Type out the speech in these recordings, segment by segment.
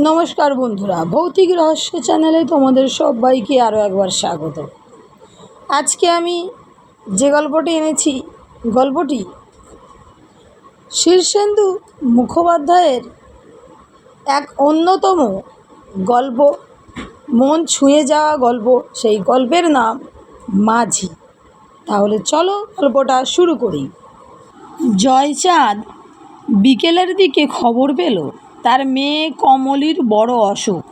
নমস্কার বন্ধুরা, ভৌতিক রহস্য চ্যানেলে তোমাদের সবাইকে আরও একবার স্বাগত। আজকে আমি যে গল্পটি এনেছি, গল্পটি শীর্ষেন্দু মুখোপাধ্যায়ের এক অন্যতম গল্প, মন ছুঁয়ে যাওয়া গল্প। সেই গল্পের নাম মাঝি। তাহলে চলো গল্পটা শুরু করি। জয়চাঁদ বিকেলের দিকে খবর পেল তার মেয়ে কমলির বড় অসুখ।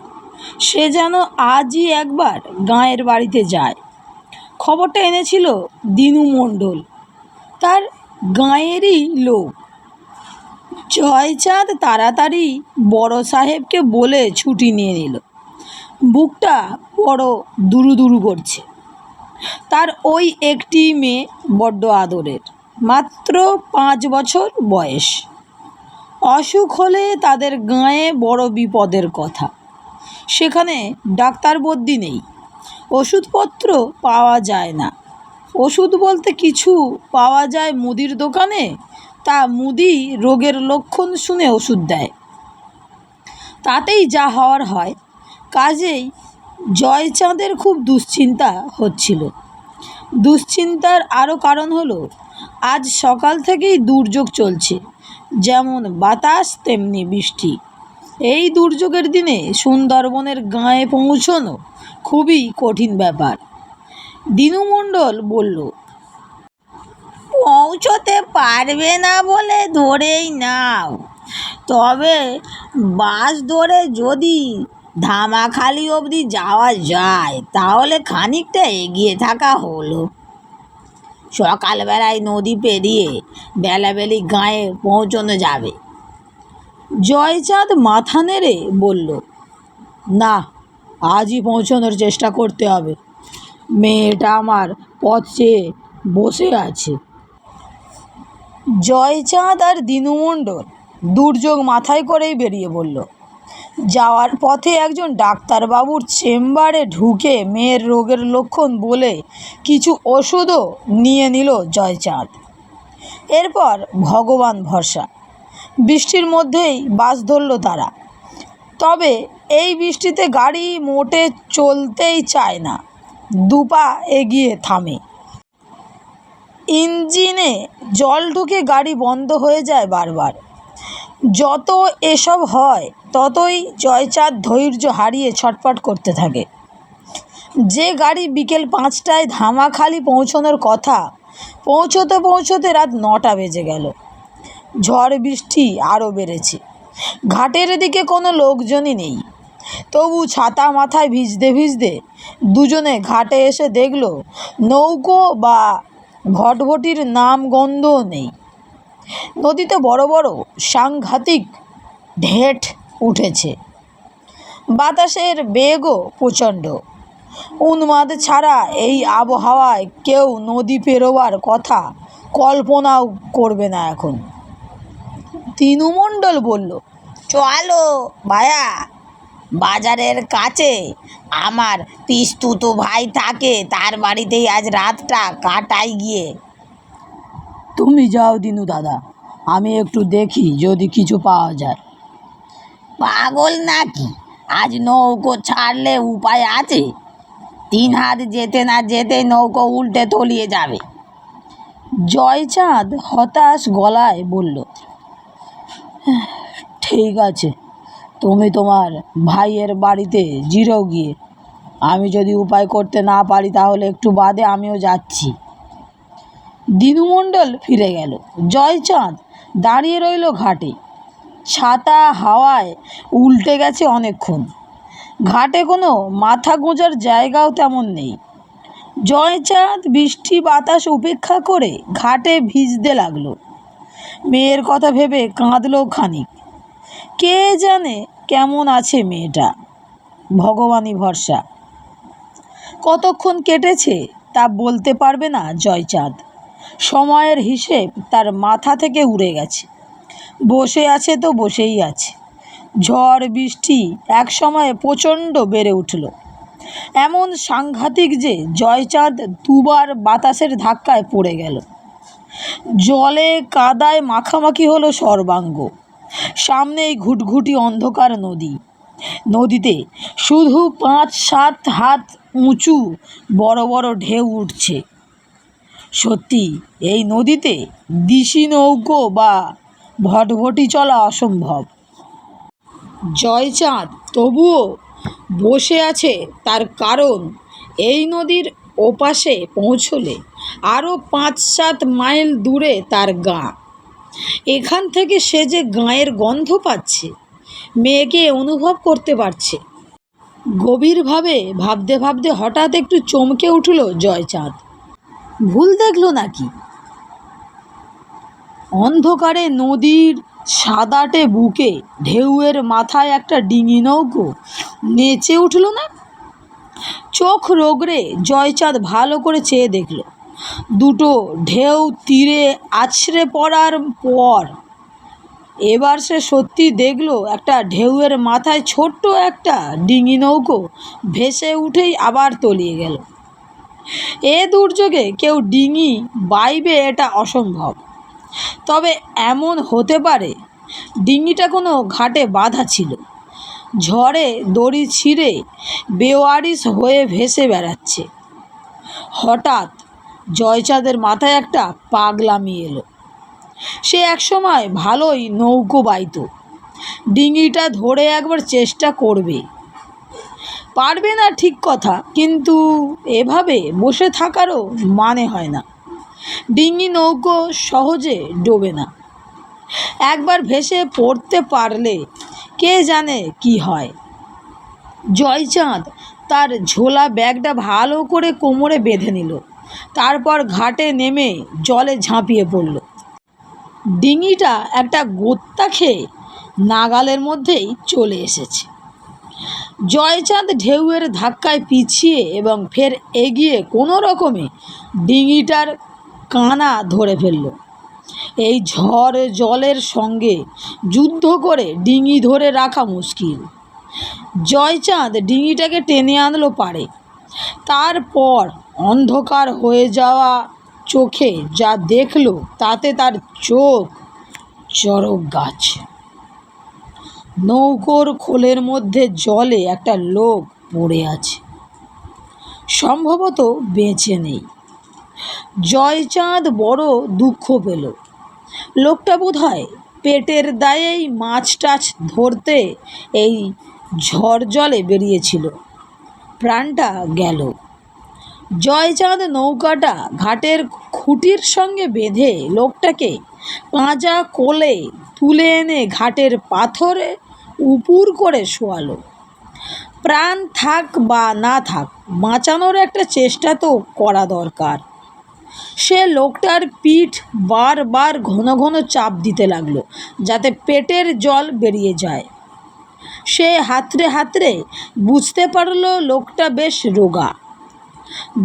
সে যেন আজই একবার গাঁয়ের বাড়িতে যায়। খবরটা এনেছিল দিনু মণ্ডল, তার গাঁয়েরই লোক। জয়চাঁদ তাড়াতাড়ি বড় সাহেবকে বলে ছুটি নিয়ে নিল। বুকটা বড় দুরু দুরু করছে। তার ওই একটি মেয়ে বড্ড আদরের, মাত্র 5 বছর বয়স। অসুখ হলে তাদের গাঁয়ে বড় বিপদের কথা। সেখানে ডাক্তার বদ্যি নেই, ওষুধপত্র পাওয়া যায় না। ওষুধ বলতে কিছু পাওয়া যায় মুদির দোকানে, তা মুদি রোগের লক্ষণ শুনে ওষুধ দেয়, তাতেই যা হওয়ার হয়। কাজেই জয়চাঁদের খুব দুশ্চিন্তা হচ্ছিল। দুশ্চিন্তার আরও কারণ হলো, আজ সকাল থেকেই দুর্যোগ চলছে, যেমন বাতাস তেমনি বৃষ্টি। এই দুর্যোগের দিনে সুন্দরবনের গাঁয়ে পৌঁছানো খুবই কঠিন ব্যাপার। দিনু মণ্ডল বলল, পৌঁছতে পারবে না বলে ধরেই নাও, তবে বাস ধরে যদি ধামাখালি অবধি যাওয়া যায় তাহলে খানিকটা এগিয়ে থাকা হলো। সকালবেলায় নদী পেরিয়ে বেলাবেলি গাঁয়ে পৌঁছানো যাবে। জয়চাঁদ মাথা নেড়ে বলল, না, আজই পৌঁছানোর চেষ্টা করতে হবে। মেয়েটা আমার পথ চেয়ে বসে আছে। জয়চাঁদ আর দিনু মণ্ডল দুর্যোগ মাথায় করেই বেরিয়ে পড়ল। যাওয়ার পথে একজন ডাক্তারবাবুর চেম্বারে ঢুকে মেয়ের রোগের লক্ষণ বলে কিছু ওষুধও নিয়ে নিল জয়চাঁদ। এরপর ভগবান ভরসা। বৃষ্টির মধ্যেই বাস ধরল তারা। তবে এই বৃষ্টিতে গাড়ি মোটে চলতেই চায় না, দুপা এগিয়ে থামে। ইঞ্জিনে জল ঢুকে গাড়ি বন্ধ হয়ে যায় বারবার। যত এসব হয় ততই জয়চাঁদ ধৈর্য হারিয়ে ছটফট করতে থাকে। যে গাড়ি বিকেল 5টায় ধামাখালি পৌঁছানোর কথা, পৌঁছতে পৌঁছতে রাত 9টা বেজে গেল। ঝড় বৃষ্টি আরও বেড়েছে। ঘাটের দিকে কোনো লোকজনই নেই। তবু ছাতা মাথায় ভিজতে ভিজতে দুজনে ঘাটে এসে দেখল নৌকো বা ভটভটির নাম গন্ধও নেই। নদীতে বড় বড় সাংঘাতিক ঢেট উঠেছে। বাতাসের বেগও প্রচণ্ড। উন্মাদ ছাড়া এই আবহাওয়ায় কেউ নদী পেরোবার কথা কল্পনাও করবে না এখন। দিনু মণ্ডল বলল, চলো ভায়া, বাজারের কাছে আমার পিস্তুতো ভাই থাকে, তার বাড়িতেই আজ রাতটা কাটাই গিয়ে। তুমি যাও দিনু দাদা, আমি একটু দেখি যদি কিছু পাওয়া যায়। পাগল নাকি? আজ নৌকো ছাড়লে উপায় আছে? 3 হাত যেতে না যেতে নৌকো উল্টে তলিয়ে যাবে। জয়চাঁদ হতাশ গলায় বলল, ঠিক আছে, তুমি তোমার ভাইয়ের বাড়িতে জিরো গিয়ে। আমি যদি উপায় করতে না পারি তাহলে একটু বাদে আমিও যাচ্ছি। দিনু মণ্ডল ফিরে গেল। জয়চাঁদ দাঁড়িয়ে রইল ঘাটে। ছাতা হাওয়ায় উল্টে গেছে অনেকক্ষণ। ঘাটে কোনো মাথা গোঁজার জায়গাও তেমন নেই। জয়চাঁদ বৃষ্টি বাতাস উপেক্ষা করে ঘাটে ভিজতে লাগলো। মেয়ের কথা ভেবে কাঁদলো খানিক। কে জানে কেমন আছে মেয়েটা, ভগবানই ভরসা। কতক্ষণ কেটেছে তা বলতে পারবে না জয়চাঁদ। সময়ের হিসেব তার মাথা থেকে উড়ে গেছে। বসে আছে তো বসেই আছে। ঝড় বৃষ্টি এক সময়ে প্রচণ্ড বেড়ে উঠল, এমন সাংঘাতিক যে জয়চাঁদ দুবার বাতাসের ধাক্কায় পড়ে গেল। জলে কাদায় মাখামাখি হলো সর্বাঙ্গ। সামনেই ঘুটঘুটি অন্ধকার নদী। নদীতে শুধু 5-7 হাত উঁচু বড় বড় ঢেউ উঠছে। সত্যি এই নদীতে দিশি নৌকো বা ভটভটি চলা অসম্ভব। জয়চাঁদ তবুও বসে আছে, তার কারণ এই নদীর ওপাশে পৌঁছলে আরও 5-7 মাইল দূরে তার গাঁ। এখান থেকে সে যে গাঁয়ের গন্ধ পাচ্ছে, মেয়েকে অনুভব করতে পারছে। গভীরভাবে ভাবতে ভাবতে হঠাৎ একটু চমকে উঠল জয়চাঁদ। ভুল দেখল নাকি? অন্ধকারে নদীর সাদাটে বুকে ঢেউয়ের মাথায় একটা ডিঙি নৌকো নেচে উঠল না? চোখ রগড়ে জয়চাঁদ ভালো করে চেয়ে দেখল। দুটো ঢেউ তীরে আছড়ে পড়ার পর এবার সে সত্যি দেখল একটা ঢেউয়ের মাথায় ছোট্ট একটা ডিঙি নৌকো ভেসে উঠেই আবার তলিয়ে গেল। এ দুর্যোগে কেউ ডিঙি বাইবে এটা অসম্ভব। তবে এমন হতে পারে ডিঙিটা কোনো ঘাটে বাঁধা ছিল, ঝড়ে দড়ি ছিঁড়ে বেওয়ারিশ হয়ে ভেসে বেড়াচ্ছে। হঠাৎ জয়চাঁদের মাথায় একটা পাগলামি এলো। সে একসময় ভালোই নৌকো বাইতো, ডিঙিটা ধরে একবার চেষ্টা করবে। পারবে না ঠিক কথা, কিন্তু এভাবে বসে থাকারও মানে হয় না। ডিঙি নৌকো সহজে ডোবে না। একবার ভেসে পড়তে পারলে কে জানে কি হয়। জয়চাঁদ তার ঝোলা ব্যাগটা ভালো করে কোমরে বেঁধে নিল, তারপর ঘাটে নেমে জলে ঝাঁপিয়ে পড়ল। ডিঙিটা একটা গোত্তা খেয়ে নাগালের মধ্যেই চলে এসেছে। জয়চাঁদ ঢেউয়ের ধাক্কায় পিছিয়ে এবং ফের এগিয়ে কোনো রকমে ডিঙিটার কানা ধরে ফেলল। এই ঝড় জলের সঙ্গে যুদ্ধ করে ডিঙি ধরে রাখা মুশকিল। জয়চাঁদ ডিঙিটাকে টেনে আনলো পাড়ে। তারপর অন্ধকার হয়ে যাওয়া চোখে যা দেখল তাতে তার চোখ চড়ক গাছ। নৌকোর খোলের মধ্যে জলে একটা লোক পড়ে আছে, সম্ভবত বেঁচে নেই। জয়চাঁদ বড় দুঃখ পেল। লোকটা বোধহয় পেটের দায়েই মাছ টাছ ধরতে এই ঝড় জলে বেরিয়েছিল। প্রাণটা গেল। জয়চাঁদ নৌকাটা ঘাটের খুঁটির সঙ্গে বেঁধে লোকটাকে পাঁজা কোলে তুলে এনে ঘাটের পাথরে উপুর করে শোয়ালো। প্রাণ থাক বা না থাক, বাঁচানোর একটা চেষ্টা তো করা দরকার। সে লোকটার পিঠ বারবার ঘন ঘন চাপ দিতে লাগলো, যাতে পেটের জল বেরিয়ে যায়। সে হাতড়ে হাতড়ে বুঝতে পারল লোকটা বেশ রোগা,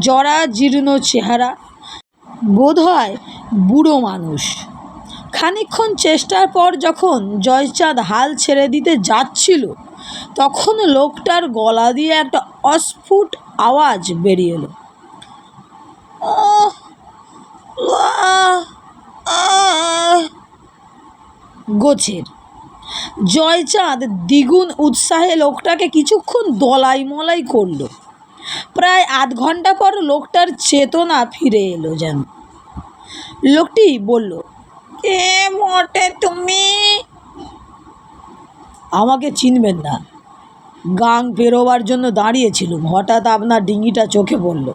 জরা জীর্ণ চেহারা, বোধহয় বুড়ো মানুষ। খানিকক্ষণ চেষ্টার পর যখন জয়চাঁদ হাল ছেড়ে দিতে যাচ্ছিল, তখন লোকটার গলা দিয়ে একটা অস্ফুট আওয়াজ বেরিয়ে এলো। গোছের। জয়চাঁদ দ্বিগুণ উৎসাহে লোকটাকে কিছুক্ষণ দলাই মলাই করল। প্রায় আধ ঘন্টা পর লোকটার চেতনা ফিরে এলো যেন। লোকটি বলল, কে বটে তুমি? আমাকে চিনবেন না, গাং পেরোবার জন্য দাঁড়িয়েছিলুম, হঠাৎ আপনার ডিঙিটা চোখে পড়ল।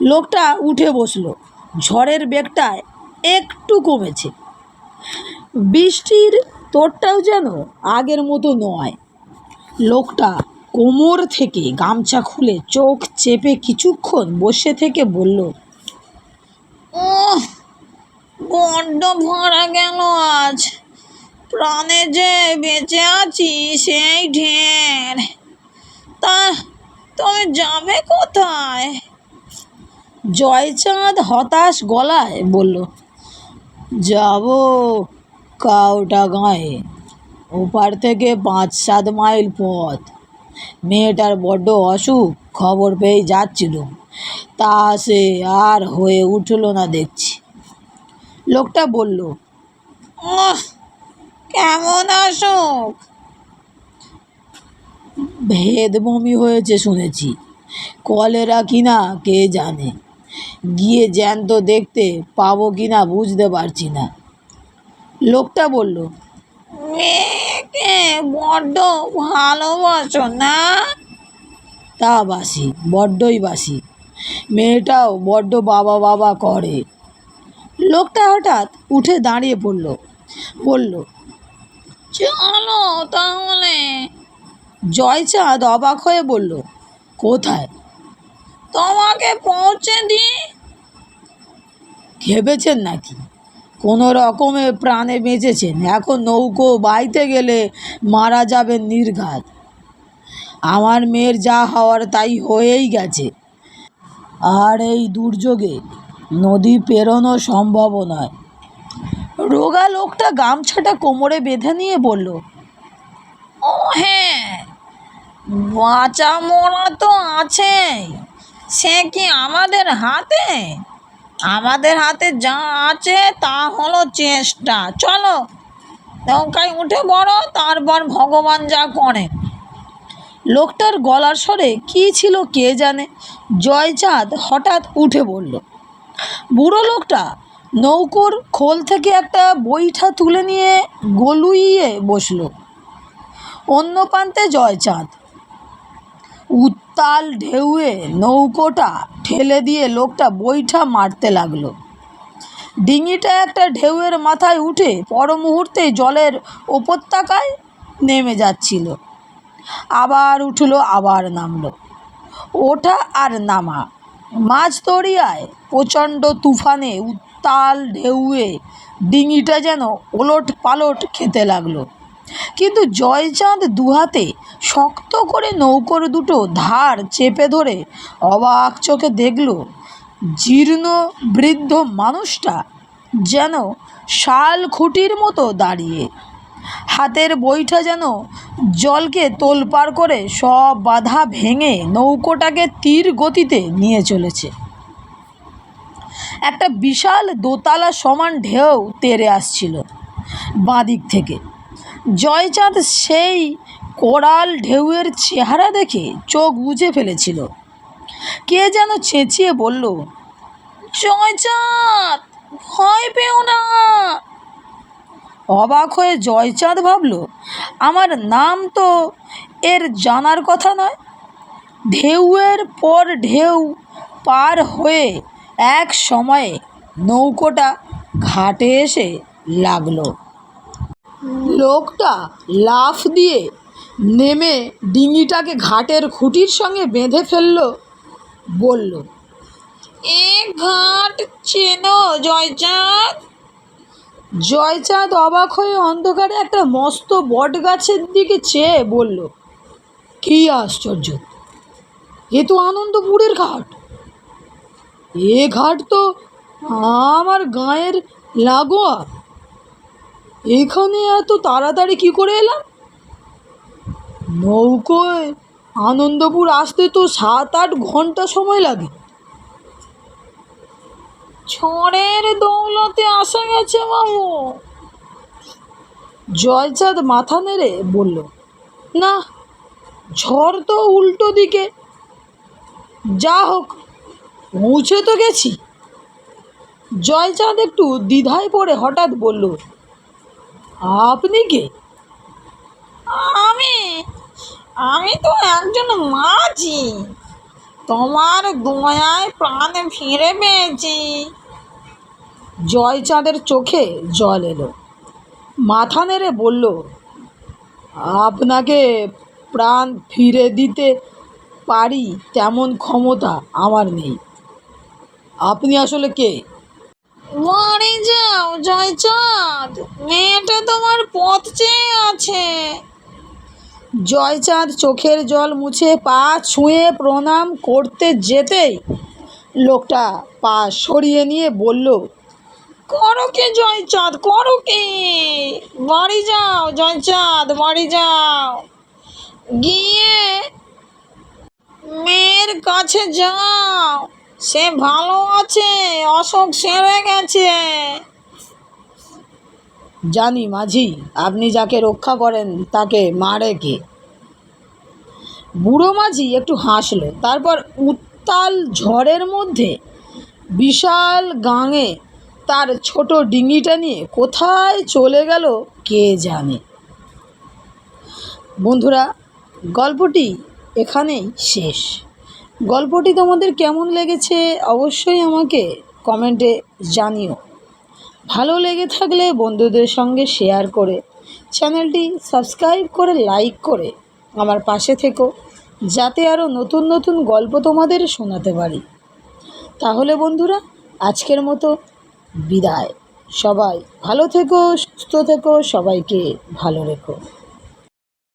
লোকটা উঠে বসল। ঝড়ের বেগটা একটু কমেছে। বৃষ্টির তোড়টাও যেন আগের মতো নয়। লোকটা কোমর থেকে গামছা খুলে চোখ চেপে কিছুক্ষণ বসে থেকে বলল, বড্ড ভাড়া গেল আজ, প্রাণে যে বেঁচে আছি সেই ঢের। তা তুমি যাবে কোথায়? জয়চাঁদ হতাশ গলায় বলল, যাব কাউটা গাঁয়ে, ওপার থেকে 5-7 মাইল পথ। মেয়েটার বড্ড অসুখ, খবর পেয়ে যাচ্ছিলুম, তা সে আর হয়ে উঠল না দেখছি। লোকটা বলল, কেমন অসুখ? ভেদ বমি হয়েছে শুনেছি, কলেরা কিনা কে জানে, গিয়ে জ্যান্ত দেখতে পাবো কিনা বুঝতে পারছি না। লোকটা বলল, মেয়েকে বড্ড ভালোবাসো না? তা বাসি, বড্ডই বাসি, মেয়েটাও বড্ড বাবা বাবা করে। লোকটা হঠাৎ উঠে দাঁড়িয়ে বলল, চলো তাহলে। জয়চাঁদ অবাক হয়ে বলল, কোথায়? তোমাকে পৌঁছে দিই। ভেবেছেন নাকি কোনো রকমে প্রাণে বেঁচেছেন, এখন নৌকো বাইতে গেলে মারা যাবেন নির্ঘাত? আমার মেয়ের যা হওয়ার তাই হয়েই গেছে, আর এই দুর্যোগে নদী পেরোনো সম্ভব নয়। রোগা লোকটা গামছাটা কোমরে বেঁধে নিয়ে বলল, ও হ্যাঁ, বাঁচা মরা তো আছেই, সে কি আমাদের হাতে? আমাদের হাতে যা আছে তা হলো চেষ্টা। চলো নৌকায় উঠে পড়ো, তারপর ভগবান যা করে। লোকটার গলার স্বরে কী ছিল কে জানে। জয়চাঁদ হঠাৎ উঠে বলল। বুড়ো লোকটা নৌকোর খোল থেকে একটা বৈঠা তুলে নিয়ে গলুইয়ে বসল। অন্য প্রান্তে জয়চাঁদ উত্তাল ঢেউয়ে নৌকোটা ঠেলে দিয়ে লোকটা বৈঠা মারতে লাগলো। ডিঙিটা একটা ঢেউয়ের মাথায় উঠে পর মুহূর্তেই জলের উপত্যকায় নেমে যাচ্ছিল। আবার উঠল, আবার নামলো, ওঠা আর নামা। মাঝ দরিয়ায় প্রচণ্ড তুফানে উত্তাল ঢেউয়ে ডিঙিটা যেন ওলট পালট খেতে লাগলো। কিন্তু জয়চাঁদ দুহাতে শক্ত করে নৌকোর দুটো ধার চেপে ধরে অবাক চোখে দেখল, জীর্ণ বৃদ্ধ মানুষটা যেন শাল খুঁটির মতো দাঁড়িয়ে, হাতের বৈঠা যেন জলকে তোলপাড় করে সব বাধা ভেঙে নৌকোটাকে তীর গতিতে নিয়ে চলেছে। একটা বিশাল দোতলা সমান ঢেউ তেড়ে আসছিল বাঁদিক থেকে। জয়চাঁদ সেই কোরাল ঢেউয়ের চেহারা দেখে চোখ বুজে ফেলেছিল। কে যেন চেঁচিয়ে বলল, জয়চাঁদ, ভয় পেও না। অবাক হয়ে জয়চাঁদ ভাবল, আমার নাম তো এর জানার কথা নয়। ঢেউয়ের পর ঢেউ পার হয়ে এক সময়ে নৌকোটা ঘাটে এসে লাগলো। লোকটা লাফ দিয়ে নেমে ডিঙিটাকে ঘাটের খুঁটির সঙ্গে বেঁধে ফেলল। বলল, এ ঘাট চেনো জয়চাঁদ? জয়চাঁদ অবাক হয়ে অন্ধকারে একটা মস্ত বট গাছের দিকে চেয়ে বলল, কী আশ্চর্য, এ তো আনন্দপুরের ঘাট। এ ঘাট তো আমার গাঁয়ের লাগোয়া। এখানে এত তাড়াতাড়ি কি করে এলাম? নৌকোয় আনন্দপুর আসতে তো 7-8 ঘন্টা সময় লাগে। ঝড়ের দৌলতে আসা গেছে বাবু। জয়চাঁদ মাথা নেড়ে বলল, না, ঝড় তো উল্টো দিকে। যা হোক, পৌঁছে তো গেছি। জয়চাঁদ একটু দ্বিধায় পড়ে হঠাৎ বলল, আপনি কে? আমি আমি তো একজন মাঝি, তোমার দয়ায় প্রাণ ফিরে পেয়েছি। জয়চাঁদের চোখে জল এলো। মাথা নেড়ে বলল, আপনাকে প্রাণ ফিরে দিতে পারি তেমন ক্ষমতা আমার নেই। আপনি আসলে কে? বাড়ি যাও জয়চাঁদ, মেয়েটা তোমার পথ চেয়ে আছে। জয়চাঁদ চোখের জল মুছে পা ছুঁয়ে প্রণাম করতে যেতেই লোকটা পা সরিয়ে নিয়ে বলল, করো কে জয়চাঁদ, করো কে? বাড়ি যাও জয়চাঁদ, বাড়ি যাও, গিয়ে মেয়ের কাছে যাও, সে ভালো আছে, অসুখ সেরে গেছে। জানি মাঝি, আপনি যাকে রক্ষা করেন তাকে মারে কে? বুড়ো মাঝি একটু হাসল, তারপর উত্তাল ঝড়ের মধ্যে বিশাল গাঙে তার ছোট ডিঙিটা নিয়ে কোথায় চলে গেল কে জানে। বন্ধুরা, গল্পটি এখানেই শেষ। গল্পটি তোমাদের কেমন লেগেছে অবশ্যই আমাকে কমেন্টে জানিও। ভালো লেগে থাকলে বন্ধুদের সঙ্গে শেয়ার করে চ্যানেলটি সাবস্ক্রাইব করে লাইক করে আমার পাশে থেকো, যাতে আরও নতুন নতুন গল্প তোমাদের শোনাতে পারি। তাহলে বন্ধুরা, আজকের মতো বিদায়। সবাই ভালো থেকো, সুস্থ থেকো, সবাইকে ভালো রেখো।